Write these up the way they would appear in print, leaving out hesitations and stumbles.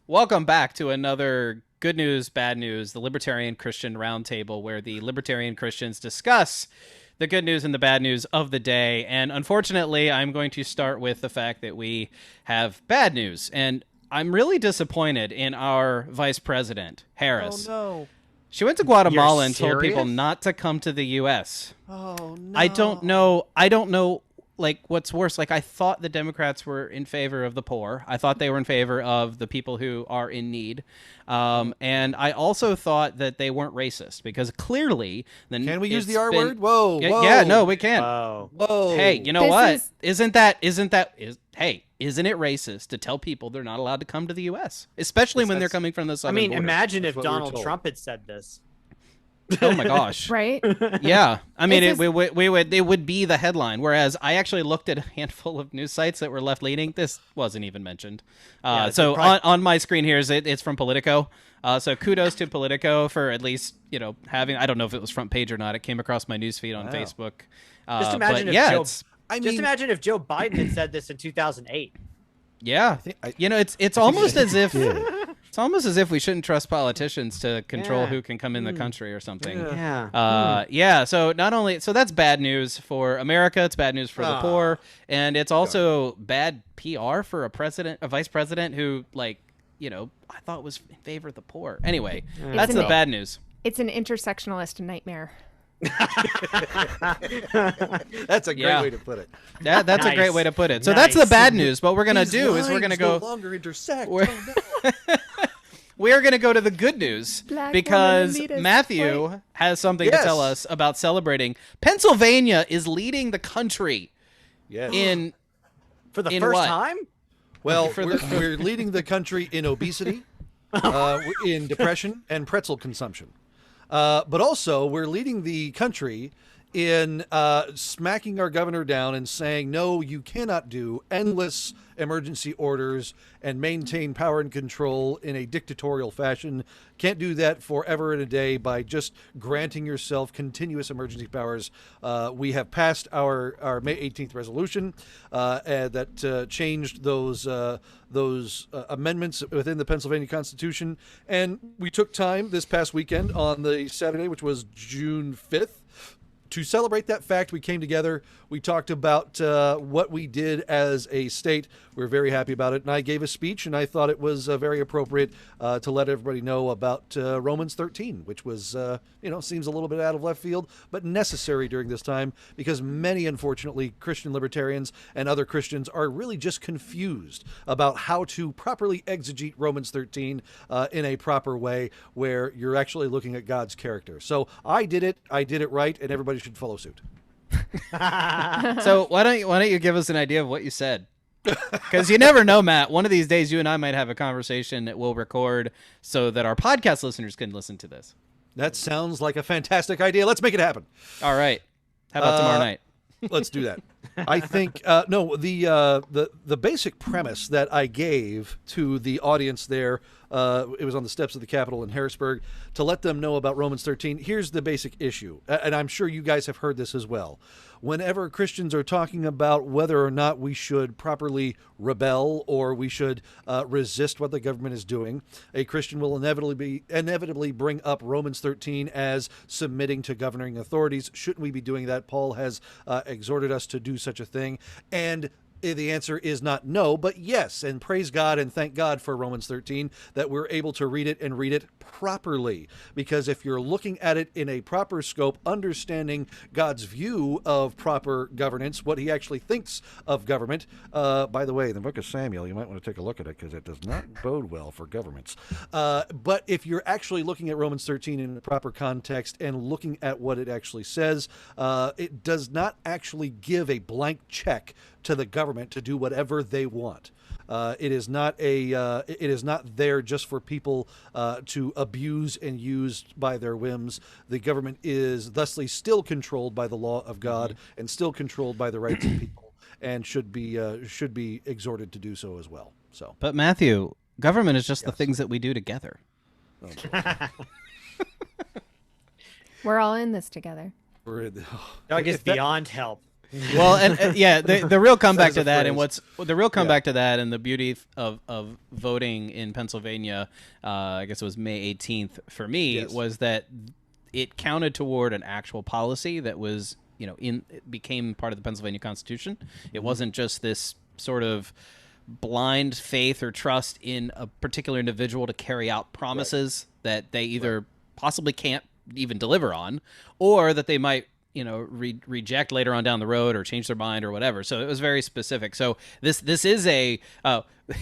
Welcome back to another good news, bad news, the Libertarian Christian Roundtable, where the Libertarian Christians discuss the good news and the bad news of the day. And unfortunately, I'm going to start with the fact that we have bad news. And I'm really disappointed in our vice president, Harris. Oh, no. She went to Guatemala You're and told people serious? not to come to the U.S. Oh, no. I don't know, like, what's worse. Like, I thought the Democrats were in favor of the poor. I thought they were in favor of the people who are in need. And I also thought that they weren't racist, because clearly... Can we use the R word? Whoa, Yeah, whoa. yeah, no, we can't. Whoa. Hey, you know This what? is- Isn't it racist to tell people they're not allowed to come to the U.S., especially when they're coming from the I southern mean, border? imagine if what we were Donald told. Trump had said this. Oh my gosh. Right? Yeah, I mean, This it would be the headline. Whereas I actually looked at a handful of news sites that were left leaning. This wasn't even mentioned. Yeah, So probably- on my screen here it's from Politico. So kudos to Politico for at least having. I don't know if it was front page or not. It came across my newsfeed on Wow. Facebook. Just imagine but if yeah, Joe. it's, Just imagine if Joe Biden had said this in 2008. yeah. I- It's almost as if. It's almost as if we shouldn't trust politicians to control Yeah. who can come in the country or something. Yeah. Yeah. So that's bad news for America. It's bad news for the poor, and it's also bad PR for a vice president who, I thought was in favor of the poor. Anyway, that's It's the an- bad news. It's an intersectionalist nightmare. That's a great Yeah. way to put it. That's a Nice. great way to put it. So that's the Nice. bad news. What we're gonna These do is we're gonna lines go. no longer intersect. We're- Oh, no. We are going to go to the good news Black because woman, lead us. Matthew Wait. has something to Yes. tell us about celebrating. Pennsylvania is leading the country Yes. in For the In first what? time? Well, for we're leading the country in obesity, in depression, and pretzel consumption. But also, we're leading the country in smacking our governor down and saying, no, you cannot do endless emergency orders and maintain power and control in a dictatorial fashion. Can't do that forever and a day by just granting yourself continuous emergency powers. We have passed our May 18th resolution that changed those amendments within the Pennsylvania Constitution. And we took time this past weekend on the Saturday, which was June 5th, to celebrate that fact. We came together. We talked about what we did as a state. We were very happy about it. And I gave a speech, and I thought it was very appropriate to let everybody know about Romans 13, which was, seems a little bit out of left field, but necessary during this time because many, unfortunately, Christian libertarians and other Christians are really just confused about how to properly exegete Romans 13 in a proper way where you're actually looking at God's character. So I did it right, and everybody should follow suit. So why don't you give us an idea of what you said? Because you never know, Matt. One of these days, you and I might have a conversation that we'll record so that our podcast listeners can listen to this. That sounds like a fantastic idea. Let's make it happen. All right. How about tomorrow night? Let's do that. I think the basic premise that I gave to the audience there, it was on the steps of the Capitol in Harrisburg, to let them know about Romans 13. Here's the basic issue, and I'm sure you guys have heard this as well. Whenever Christians are talking about whether or not we should properly rebel or we should resist what the government is doing, a Christian will inevitably bring up Romans 13 as submitting to governing authorities. Shouldn't we be doing that? Paul has exhorted us to do such a thing. And the answer is not no, but yes. And praise God and thank God for Romans 13 that we're able to read it properly. Because if you're looking at it in a proper scope, understanding God's view of proper governance, what he actually thinks of government. By the way, the book of Samuel, you might want to take a look at it because it does not bode well for governments. But if you're actually looking at Romans 13 in the proper context and looking at what it actually says, it does not actually give a blank check to the government to do whatever they want. It is not there just for people to abuse and use by their whims. The government is thusly still controlled by the law of God and still controlled by the rights of people, and should be exhorted to do so as well. So, But Matthew, government is just the things that we do together. We're all in this together. we're in the, Doug is if that- beyond help. Well, and yeah, the real comeback That is a to that, and phrase. what's the real comeback to that, and the beauty of voting in Pennsylvania, I guess it was May 18th for me, Yes. was that it counted toward an actual policy that was, it became part of the Pennsylvania Constitution. It wasn't just this sort of blind faith or trust in a particular individual to carry out promises that they either possibly can't even deliver on, or that they might reject later on down the road or change their mind or whatever. So it was very specific. So this is a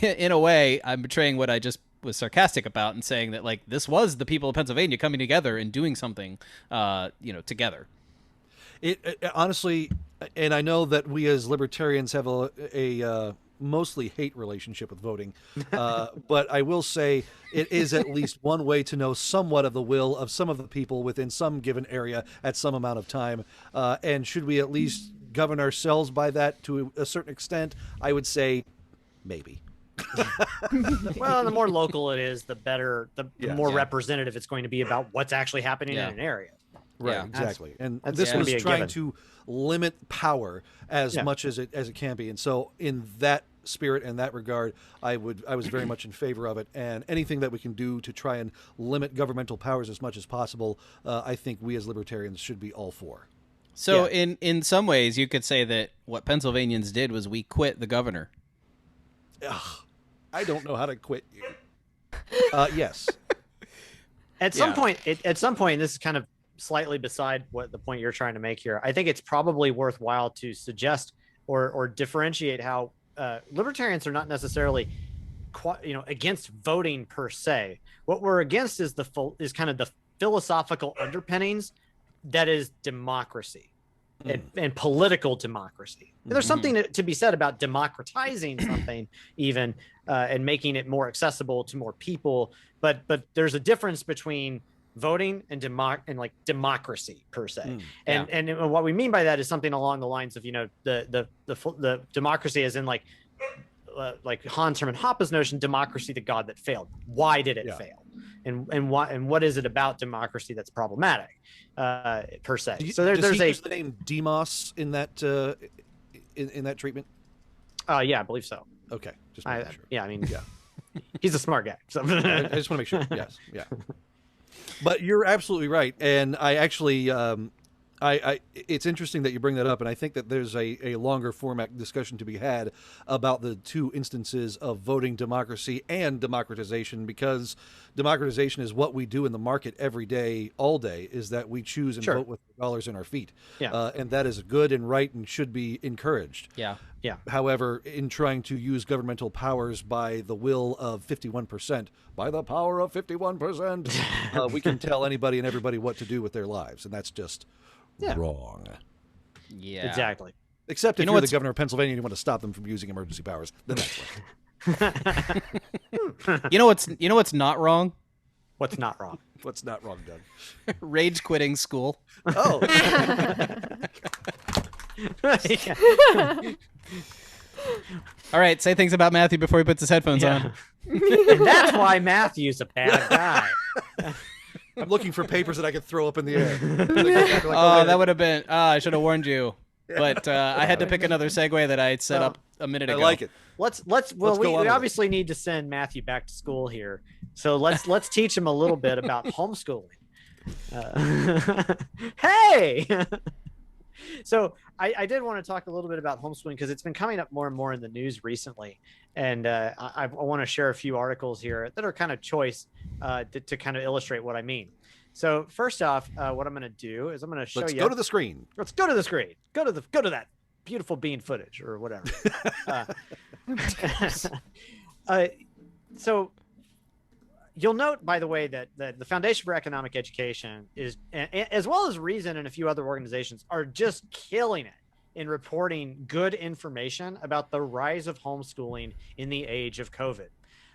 in a way, I'm betraying what I just was sarcastic about and saying that, like, this was the people of Pennsylvania coming together and doing something together. It honestly, and I know that we as libertarians have a mostly hate relationship with voting, but I will say it is at least one way to know somewhat of the will of some of the people within some given area at some amount of time. And should we at least govern ourselves by that to a certain extent? I would say maybe. Well, the more local it is, the better, the more Yeah. representative it's going to be about what's actually happening Yeah. in an area. Right, Yeah. exactly. And that's this gonna was be a trying given. to limit power as Yeah. much as it can be. And so in that spirit and that regard, I was very much in favor of it. And anything that we can do to try and limit governmental powers as much as possible, I think we as libertarians should be all for. So in some ways, you could say that what Pennsylvanians did was we quit the governor. Ugh, I don't know how to quit you. Yes. At some Yeah. point, this is kind of slightly beside what the point you're trying to make here. I think it's probably worthwhile to suggest or differentiate how libertarians are not necessarily against voting per se. What we're against is kind of the philosophical underpinnings that is democracy and political democracy. And there's something to be said about democratizing something even and making it more accessible to more people. But there's a difference between voting and democracy per se. And what we mean by that is something along the lines of, the democracy as in like Hans Hermann Hoppe's notion, democracy, the god that failed. Why did it fail? And what is it about democracy that's problematic per se? So Does there's he use the name Demos in that in that treatment? yeah, I believe so. Okay, just making sure. Yeah, I mean, he's a smart guy. So. I just want to make sure. Yes, yeah. But you're absolutely right, and I actually, it's interesting that you bring that up, and I think that there's a longer format discussion to be had about the two instances of voting democracy and democratization, because democratization is what we do in the market every day, all day, is that we choose and vote with the dollars in our feet. Yeah. And that is good and right and should be encouraged. Yeah. Yeah. However, in trying to use governmental powers by the will of 51%, by the power of 51%, we can tell anybody and everybody what to do with their lives, and that's just wrong. Yeah. Exactly. Except if You know you're the what's- governor of Pennsylvania and you want to stop them from using emergency powers, then that's right. You know what's not wrong? What's not wrong? What's not wrong, Doug? Rage quitting school. Oh, All right, say things about Matthew before he puts his headphones on. And that's why Matthew's a bad guy. I'm looking for papers that I could throw up in the air. Oh, that would have been. I should have warned you. But I had to pick another segue that I had set up a minute I ago. like it. Well, Let's go on we with it. obviously need to send Matthew back to school here. So let's teach him a little bit about homeschooling. Hey. So I did want to talk a little bit about homeschooling because it's been coming up more and more in the news recently. And I want to share a few articles here that are kind of choice to kind of illustrate what I mean. So first off, what I'm going to do is I'm going to show Let's you. go to the screen. Let's go to the screen. Go to that beautiful bean footage or whatever. So you'll note, by the way, that the Foundation for Economic Education is, as well as Reason and a few other organizations, are just killing it in reporting good information about the rise of homeschooling in the age of COVID.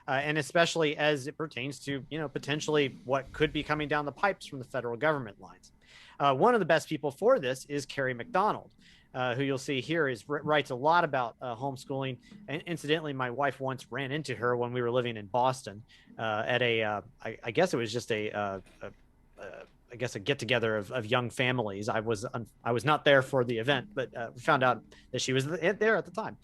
And especially as it pertains to, potentially what could be coming down the pipes from the federal government lines. One of the best people for this is Carrie McDonald, who you'll see here writes a lot about homeschooling. And incidentally, my wife once ran into her when we were living in Boston at I guess it was just a I guess a get together of young families. I was not there for the event, but we found out that she was there at the time.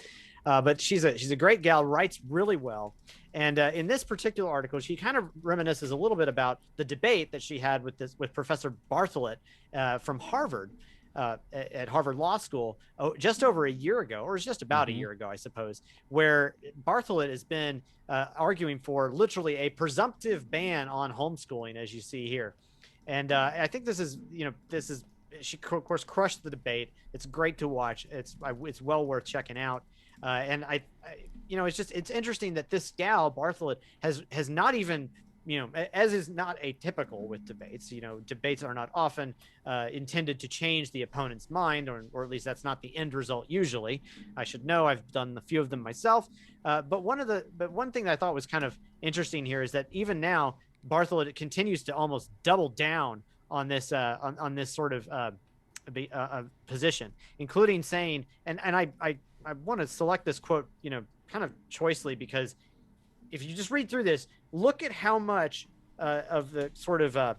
But she's a great gal, writes really well. And in this particular article, she kind of reminisces a little bit about the debate that she had with Professor Bartholet from Harvard, at Harvard Law School, just over a year ago, or just about a year ago, I suppose, where Bartholet has been arguing for literally a presumptive ban on homeschooling, as you see here. And I think she of course crushed the debate. It's great to watch. It's well worth checking out. And it's interesting that this gal Bartholet has not even, as is not atypical with debates. Debates are not often intended to change the opponent's mind, or at least that's not the end result usually. I should know. I've done a few of them myself. But one thing that I thought was kind of interesting here is that even now, Bartholet continues to almost double down on this on this sort of position, including saying, and I want to select this quote, kind of choicely, because if you just read through this, look at how much of the sort of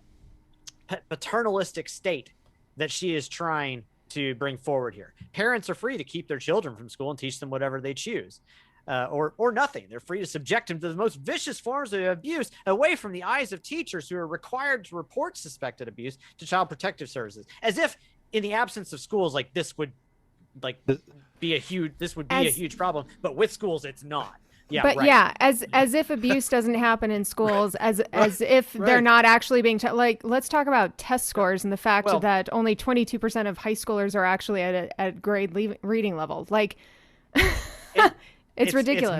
paternalistic state that she is trying to bring forward here. Parents are free to keep their children from school and teach them whatever they choose. Or nothing. They're free to subject them to the most vicious forms of abuse away from the eyes of teachers who are required to report suspected abuse to Child Protective Services. As if in the absence of schools, this would be a huge problem, but with schools it's not. Yeah, but right. yeah, as if abuse doesn't happen in schools, as if they're not actually being let's talk about test scores and the fact that only 22% of high schoolers are actually at grade reading level. It's ridiculous.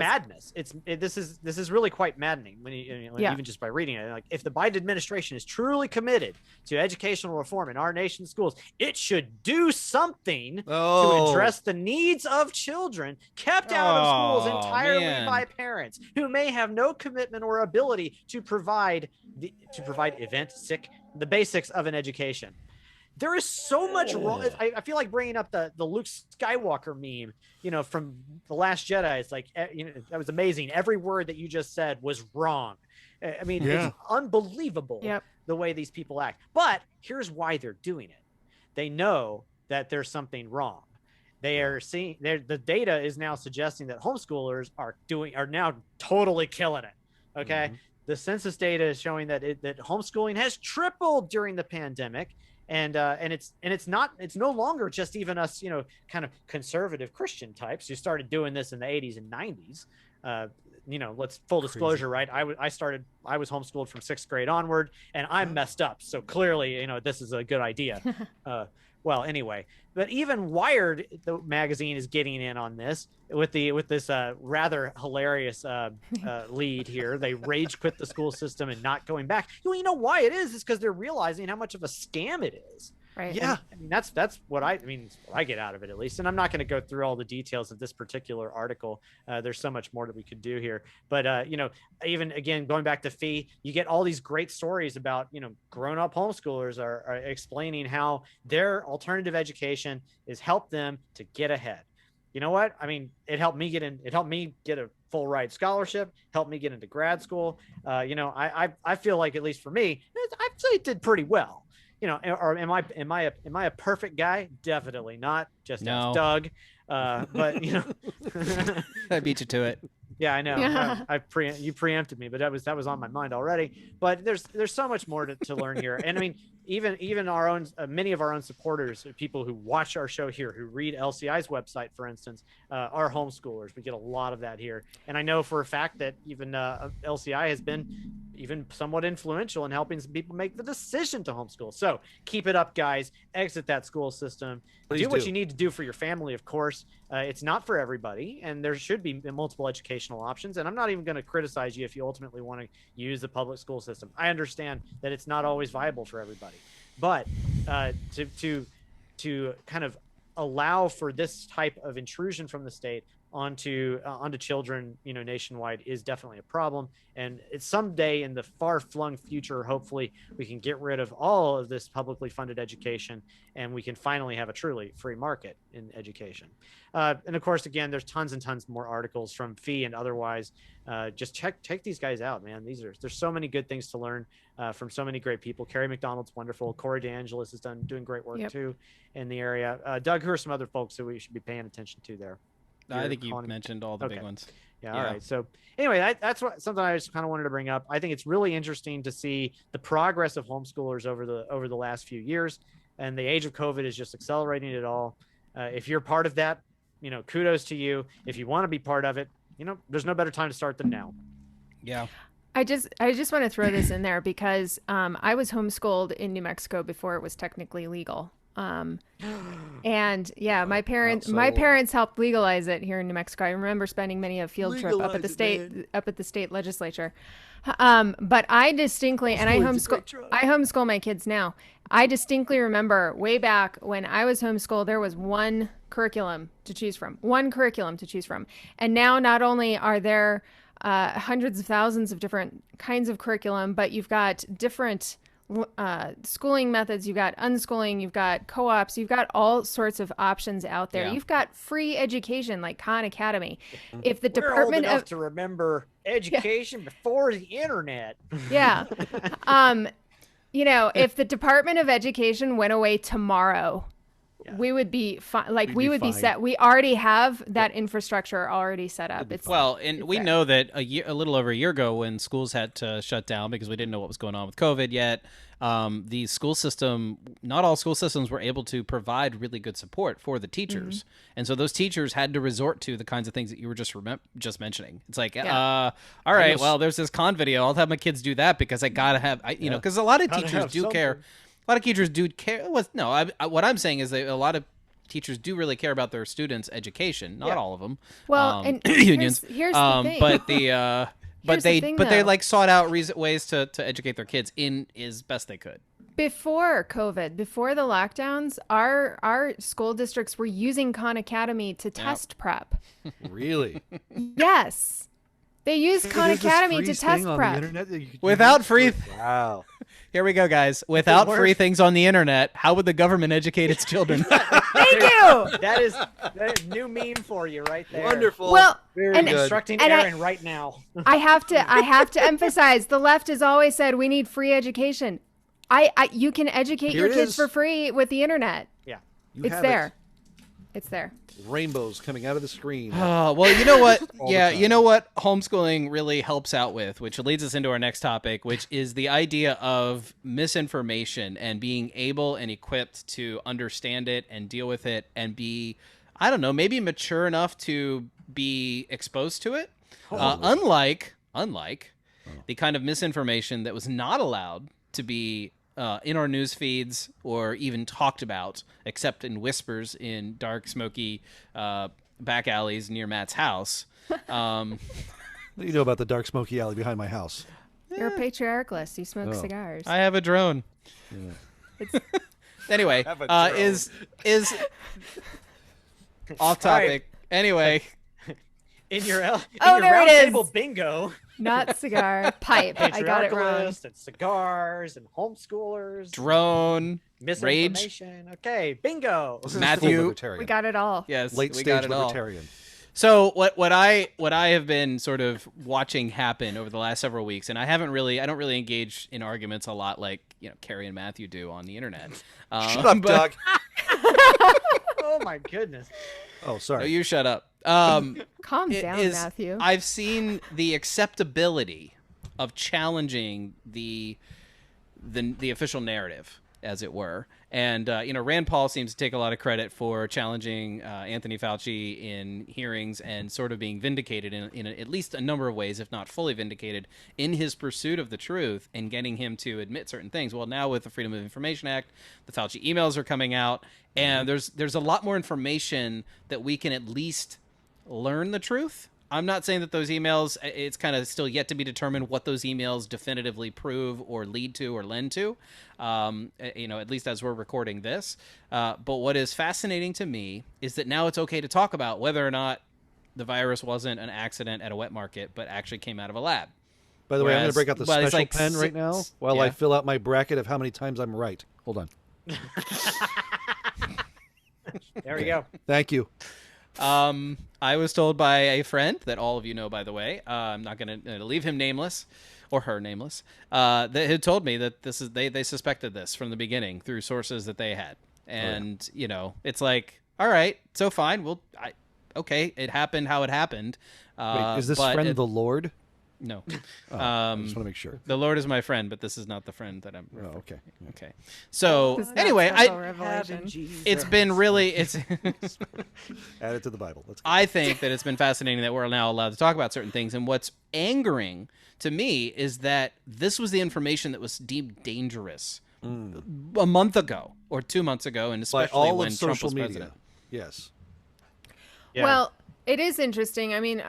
It's madness. This is really quite maddening when even just by reading it. If the Biden administration is truly committed to educational reform in our nation's schools, it should do something to address the needs of children kept out of schools entirely by parents who may have no commitment or ability to provide the basics of an education. There is so much wrong. I feel like bringing up the Luke Skywalker meme, from The Last Jedi. It's that was amazing. Every word that you just said was wrong. It's unbelievable the way these people act. But here's why they're doing it. They know that there's something wrong. They are seeing the data is now suggesting that homeschoolers are now totally killing it. Okay. Mm-hmm. The census data is showing that homeschooling has tripled during the pandemic. And it's no longer just even us, kind of conservative Christian types who started doing this in the 80s and 90s. Let's full disclosure, right? I was homeschooled from 6th grade onward, and I'm messed up. So clearly, this is a good idea. Well, anyway, but even Wired, the magazine, is getting in on this with this rather hilarious lead here. They rage quit the school system and not going back. You know why it is? It's because they're realizing how much of a scam it is. Right. Yeah. That's what I get out of it, at least. And I'm not going to go through all the details of this particular article. There's so much more that we could do here. But, even again, going back to Fee, you get all these great stories about, grown up homeschoolers are explaining how their alternative education has helped them to get ahead. You know what? It helped me get a full ride scholarship, helped me get into grad school. I feel like, at least for me, I'd say it did pretty well. Or am I a perfect guy? Definitely not. Just as Doug. But I beat you to it. Yeah, I know. Yeah. You preempted me, but that was on my mind already. But there's so much more to learn here. And even our own many of our own supporters, people who watch our show here, who read LCI's website, for instance, are homeschoolers. We get a lot of that here. And I know for a fact that even LCI has been even somewhat influential in helping some people make the decision to homeschool. So keep it up, guys. Exit that school system. Do what you need to do for your family, of course. It's not for everybody, and there should be multiple educational options. And I'm not even going to criticize you if you ultimately want to use the public school system. I understand that it's not always viable for everybody, but to kind of allow for this type of intrusion from the state onto children, nationwide is definitely a problem. And it's someday in the far-flung future, hopefully we can get rid of all of this publicly funded education, and we can finally have a truly free market in education. And of course, again, there's tons and tons more articles from Fee and otherwise. Just check these guys out, man. There's so many good things to learn from so many great people. Carrie McDonald's wonderful. Corey DeAngelis is doing great work too in the area. Doug, who are some other folks that we should be paying attention to there? I think you mentioned all the big ones. Yeah. All right. So anyway, that's something I just kind of wanted to bring up. I think it's really interesting to see the progress of homeschoolers over the last few years, and the age of COVID is just accelerating it all. If you're part of that, kudos to you. If you want to be part of it, there's no better time to start than now. Yeah. I just want to throw this in there because I was homeschooled in New Mexico before it was technically legal. And yeah, my parents helped legalize it here in New Mexico. I remember spending many a field trip up at the state legislature. But I distinctly, and I homeschool my kids now. I distinctly remember way back when I was homeschooled, there was one curriculum to choose from. And now not only are there hundreds of thousands of different kinds of curriculum, but you've got different schooling methods, you've got unschooling, you've got co-ops, you've got all sorts of options out there. You've got free education like Khan Academy. If the Department old enough to remember education before the internet. Yeah. If the Department of Education went away tomorrow, we would be fine. We would be set. We already have that infrastructure already set up. We know that a little over a year ago, when schools had to shut down because we didn't know what was going on with COVID yet, the school system, not all school systems were able to provide really good support for the teachers. Mm-hmm. And so those teachers had to resort to the kinds of things that you were just mentioning. It's like, all right, well, there's this con video. I'll have my kids do that because I got to have, because a lot of teachers do care. A lot of teachers do care. What I'm saying is that a lot of teachers do really care about their students' education. Not all of them. Well, and unions. Here's the thing. But they sought out ways to educate their kids in as best they could. Before COVID, before the lockdowns, our school districts were using Khan Academy to test prep. Really? Yes. They used Khan Academy to test prep. Without free... Wow. Here we go, guys. Without free things on the internet, how would the government educate its children? Thank you. That is a new meme for you right there. Wonderful. Well, very good. Instructing Aaron right now. I have to emphasize, the left has always said we need free education. You can educate your kids for free with the internet. Yeah. It's there. It's there. Rainbows coming out of the screen. Well, you know what? You know what homeschooling really helps out with, which leads us into our next topic, which is the idea of misinformation and being able and equipped to understand it and deal with it and be, I don't know, maybe mature enough to be exposed to it. Unlike the kind of misinformation that was not allowed to be in our news feeds or even talked about, except in whispers in dark, smoky back alleys near Matt's house. What do you know about the dark, smoky alley behind my house? You're patriarchalist. You smoke cigars. I have a drone. Yeah. Anyway, is off topic. Right. Anyway, in your roundtable bingo. Not cigar, pipe. I got it wrong. And cigars and homeschoolers. Drone. Misinformation. Rage. Okay, bingo. Matthew. We got it all. Yes, late stage libertarian. So what I have been sort of watching happen over the last several weeks, and I don't really engage in arguments a lot like Carrie and Matthew do on the internet. Shut up, Doug. Oh my goodness. Oh, sorry. No, you shut up. Calm down, Matthew. I've seen the acceptability of challenging the official narrative, as it were. And, Rand Paul seems to take a lot of credit for challenging Anthony Fauci in hearings and sort of being vindicated in at least a number of ways, if not fully vindicated, in his pursuit of the truth and getting him to admit certain things. Well, now with the Freedom of Information Act, the Fauci emails are coming out, and there's a lot more information that we can at least learn the truth. I'm not saying that those emails, it's kind of still yet to be determined what those emails definitively prove or lead to or lend to, at least as we're recording this. But what is fascinating to me is that now it's okay to talk about whether or not the virus wasn't an accident at a wet market, but actually came out of a lab. By the way, I'm going to break out the Whereas, special like, pen right now while I fill out my bracket of how many times I'm right. Hold on. There we go. Thank you. I was told by a friend that all of you know, by the way. I'm not going to leave him nameless, or her nameless. That had told me that this is they suspected this from the beginning through sources that they had, and you know, it's like, all right, so fine. Well, okay, it happened how it happened. Wait, is this friend the Lord? No. I just want to make sure. The Lord is my friend, but this is not the friend that I'm. Oh, okay. Okay. So This is not anyway, special revelation. it's been really Add it to the Bible. Let's go. I think that it's been fascinating that we're now allowed to talk about certain things, and what's angering to me is that this was the information that was deemed dangerous a month ago or 2 months ago, and By especially all when of Trump social was media. president. Yes. Yeah. Well, it is interesting. I mean,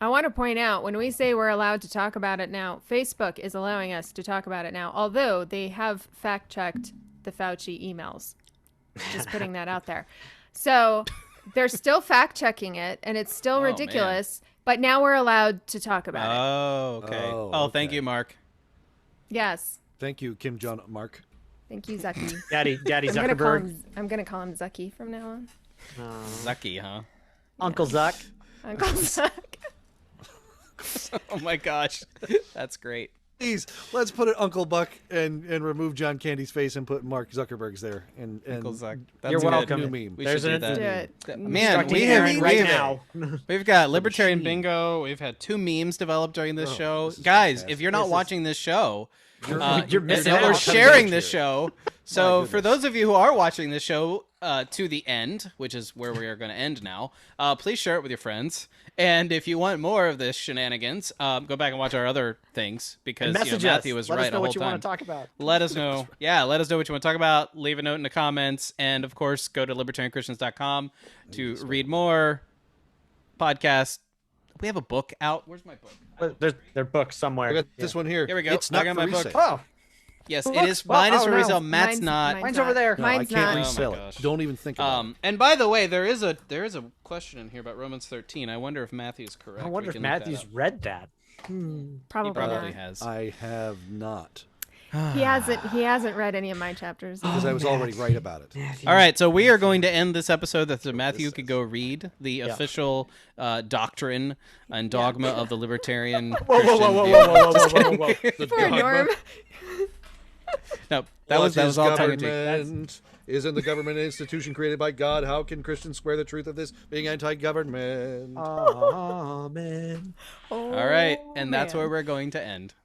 I want to point out when we say we're allowed to talk about it now, Facebook is allowing us to talk about it now, although they have fact checked the Fauci emails. Just putting that out there. So they're still fact checking it, and it's still ridiculous, but now we're allowed to talk about it. Oh, okay. Oh, Thank okay. you, Mark. Yes. Thank you, Kim Jong Mark. Thank you, Zucky. Daddy Zuckerberg. I'm gonna call him Zucky from now on. Zucky, huh? Uncle Zuck. Uncle Zuck. Oh my gosh, that's great. Please, let's put it Uncle Buck and remove John Candy's face and put Mark Zuckerberg's there. And Uncle Zuck. That's You're good. welcome. New meme. We There's should an- do that. Do it. Man, Instructing we Aaron have right now. now. We've got Libertarian machine. Bingo. We've had 2 memes developed during this show. this is Guys, fantastic. if you're not watching this show, You're missing or out. sharing this show. So My for those of you who are watching this show to the end, which is where we are going to end now, please share it with your friends. And if you want more of this shenanigans, go back and watch our other things because And message Matthew us. was Let right us know the whole what you time. want to talk about. Let us know. Yeah, let us know what you want to talk about. Leave a note in the comments. And, of course, go to libertarianchristians.com to read more podcasts. We have a book out. Where's my book? There's books somewhere. I got this one here. Here we go. It's I not got for my book. resale. Oh, Yes, Well, it look. is. Mine is Oh, for no. resale. Matt's not. Mine's over there. No, I Mine's can't not. resell Oh my it. gosh. Don't even think about it. And by the way, there is a question in here about Romans 13. I wonder if Matthew's correct. I wonder We if can look that Matthew's up. read that. He Probably probably not. has. I have not. He hasn't read any of my chapters. Because I was already right about it. All right, so we are going to end this episode so Matthew could go read the official doctrine and dogma of the libertarian. Whoa, whoa, whoa, whoa, whoa, whoa, whoa, whoa, whoa. Poor Norm. No, that was all tongue in cheek. government? Isn't the government an institution created by God? How can Christians square the truth of this being anti-government? Amen. All right, and that's man. where we're going to end.